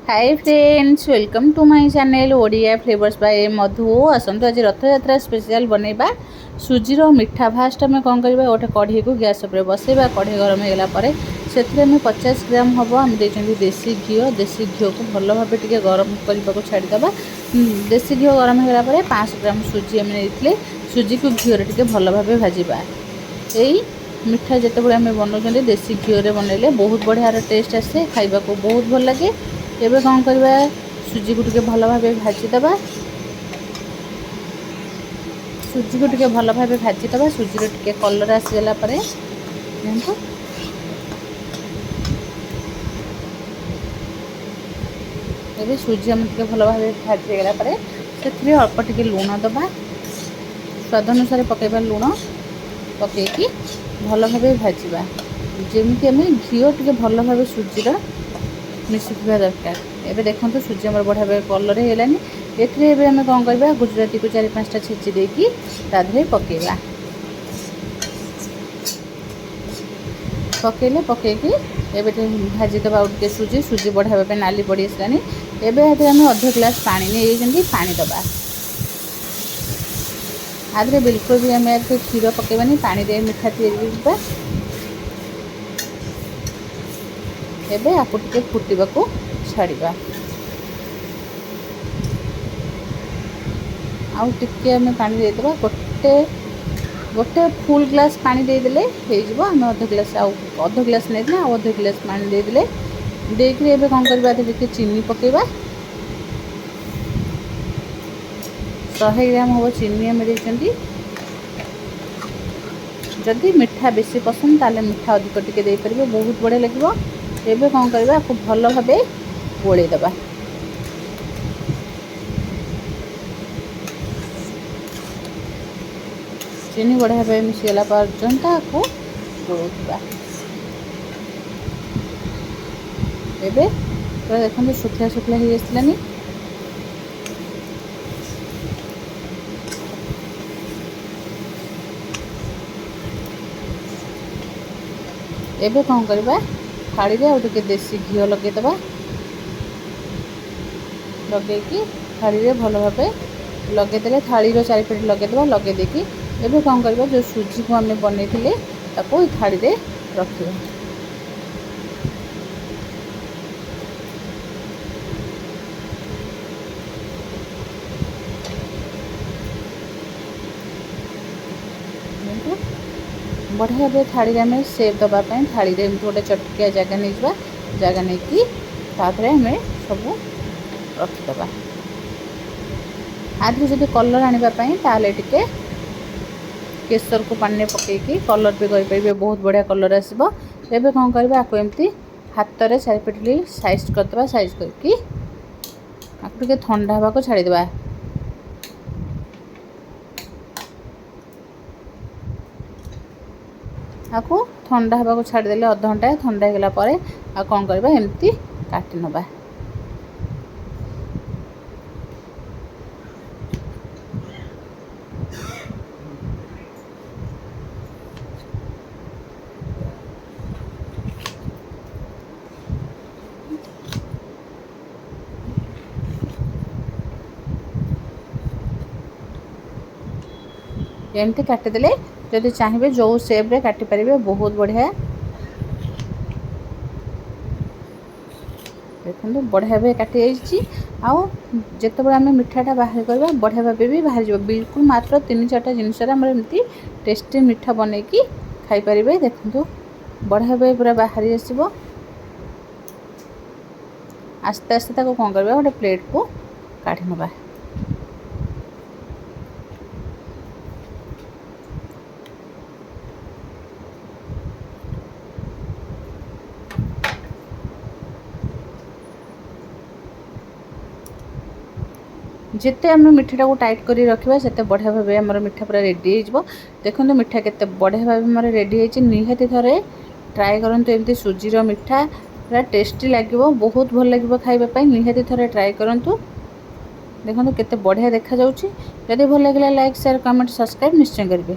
Hi friends, welcome to my channel Odia flavours by Madhu. आसतु आज Rathyatra special बनैबा सुजीर मिठा। फास्ट आम कौन करवा गोटे कढ़ी को गैस उपर बसैबा। कढ़ी गरम होगा से 50 ग्राम हम आम देसी घी को भल भाव टे गरम करने को छाड़ीदा। देसी घी गरम होगा 500 ग्राम सुजी आम नहीं सुजी को घी टे भल भाव भाजवा। यही मिठा जिते आम बनाऊँ देसी घी बनइले बहुत बढ़िया टेस्ट आसे, खाइबा को बहुत भल लगे। एबे कौन करवा सुजी को टे भल भाव भाजीदबा। सुजी को टे भल भाव भाजीदबा। सुजी टे कलर आसीगला देखो ये सुजी आम टे भल भाव भाजीगला से अल्प टे लुण दबा। स्वाद अनुसार पकेबा लुण पकईकि भल भाव भाजवा। जमी आम घी टे भल भाव सुजीर मिशुवा दरकार। एबे देखो सुजी आम बढ़िया भाव कलर होगानी। एबे आम कौन करवा गुजराती को 4-5टा छेची देकी ताधे पकेबा। पकेले पकईकि एबे भाजीदबा टे सुजी बढ़िया भाव नाली पड़ी आसलानी। एबे आम अध ग्लास पानी नहीं पानी दबा। आधे बिल्कुल भी आम क्षीर पकेबानी, पानी दे मिठा तैयारी। एबे आपको टे फुटवा को छाड़वा। आउ टिके आम पानी देदेबा। गोटे फुल ग्लास पानी देदेले हो आम अध ग्लास अध ग्लास नहीं अध ग्लास पानी देदेले देकर एबे कौन करवा टे चीनी पकेबा। 100 ग्राम हम चीनी आम देती। जदि मिठा बेसी पसंद ताले मिठा अधिक टिके दे पारे, बहुत बढ़िया लगे। एबे कौन करवा आपको भल भाव गोले दबा। चीनी बढ़िया भाव मिशीगला पर्यंत आपको गोलुवा। एबे तो देखो सुखला सुखला हो आसलानी। एबे कौन करवा थाड़ी रे टे देसी घी लगेदबा। लगेकि थाड़ी रे भल भाव लगेदे थाड़ी 4 लगेदबा। लगेदेकी एबे कौन करवा जो सुजी को आम बनई थाड़ी रे रखिबा। बढ़िया भाव थाड़ी आम सेप दवापाई थाड़ी में गोटे चटकिया जगह नहीं जावा। जगह नहीं कि आम सब रखीदबा। आधे जब कलर आने ताले टिके केसर को पानी पकईकि कलर भी करें, बहुत बढ़िया कलर आसो। एबे कौन करवा आपको एमती हाथ में 4 पिटली साइज करदे। साइज करके आपको टे ठंडा हवा को छाड़ीदबा। आपको ठंडा हवा को छाड़देले अध घंटा ठंडा होगा कौन करवा एमती काटी नबा। एमती काटिदेले जदि चाहिए जो सेप रे काटी पारे, बहुत बढ़िया। देखो बढ़िया भाव काटी आउ जिते आम मिठाटा बाहर करवा बढ़िया भाव भी बाहर जाए। बिल्कुल मात्र 3-4टा जिनस एमती टेस्टी मिठा बनईकि खाई पारे। देखो बढ़िया भाव पूरा बाहरी आसो। आस्ते आस्ते कौन करवा गोटे प्लेट को काढ़ी नबा। जिते आम मिठाटा को टाइट कर रखा से बढ़िया भाव आम मिठा पूरा रेडी हो। देखो मिठा के बढ़िया भाव आम रेडी हो। निहाती थे ट्राए करूँ एमती सुजीर मिठा पूरा टेस्टी लगे, बहुत भल लगे खाइबा। निहाती थे ट्राए करूँ। देखो केते बढ़िया देखा जाउछि। जदि भल लगे लाइक शेयर कमेंट सब्सक्राइब निश्चय करेंगे।